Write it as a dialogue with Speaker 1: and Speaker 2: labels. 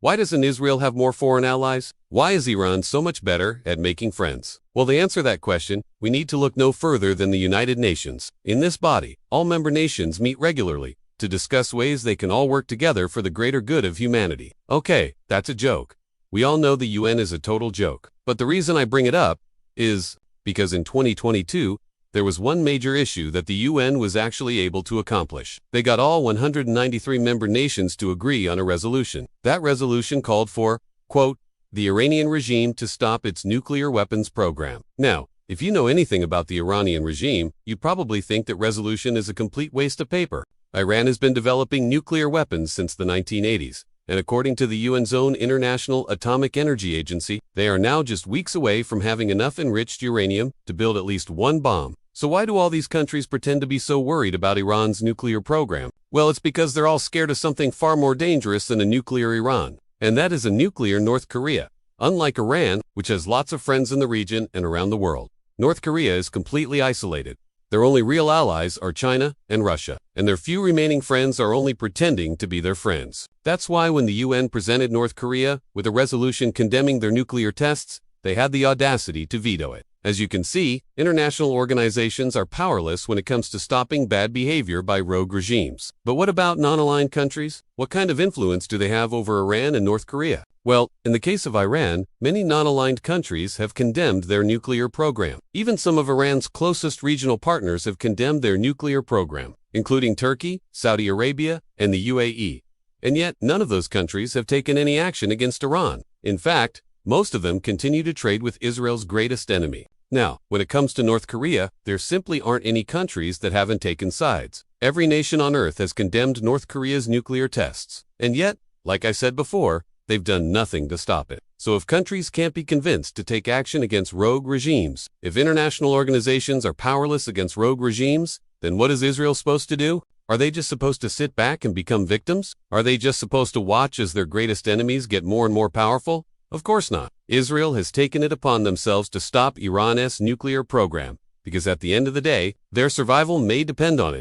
Speaker 1: Why doesn't Israel have more foreign allies? Why is Iran so much better at making friends? Well, to answer that question, we need to look no further than the United Nations. In this body, all member nations meet regularly to discuss ways they can all work together for the greater good of humanity. Okay, that's a joke. We all know the UN is a total joke. But the reason I bring it up is because in 2022, there was one major issue that the UN was actually able to accomplish. They got all 193 member nations to agree on a resolution. That resolution called for, quote, the Iranian regime to stop its nuclear weapons program. Now, if you know anything about the Iranian regime, you probably think that resolution is a complete waste of paper. Iran has been developing nuclear weapons since the 1980s. And according to the UN's own International Atomic Energy Agency, they are now just weeks away from having enough enriched uranium to build at least one bomb. So why do all these countries pretend to be so worried about Iran's nuclear program? Well, it's because they're all scared of something far more dangerous than a nuclear Iran, and that is a nuclear North Korea. Unlike Iran, which has lots of friends in the region and around the world, North Korea is completely isolated. Their only real allies are China and Russia, and their few remaining friends are only pretending to be their friends. That's why when the UN presented North Korea with a resolution condemning their nuclear tests, they had the audacity to veto it. As you can see, international organizations are powerless when it comes to stopping bad behavior by rogue regimes. But what about non-aligned countries? What kind of influence do they have over Iran and North Korea? Well, in the case of Iran, many non-aligned countries have condemned their nuclear program. Even some of Iran's closest regional partners have condemned their nuclear program, including Turkey, Saudi Arabia, and the UAE. And yet, none of those countries have taken any action against Iran. In fact, most of them continue to trade with Israel's greatest enemy. Now, when it comes to North Korea, there simply aren't any countries that haven't taken sides. Every nation on Earth has condemned North Korea's nuclear tests. And yet, like I said before, they've done nothing to stop it. So if countries can't be convinced to take action against rogue regimes, if international organizations are powerless against rogue regimes, then what is Israel supposed to do? Are they just supposed to sit back and become victims? Are they just supposed to watch as their greatest enemies get more and more powerful? Of course not. Israel has taken it upon themselves to stop Iran's nuclear program, because at the end of the day, their survival may depend on it.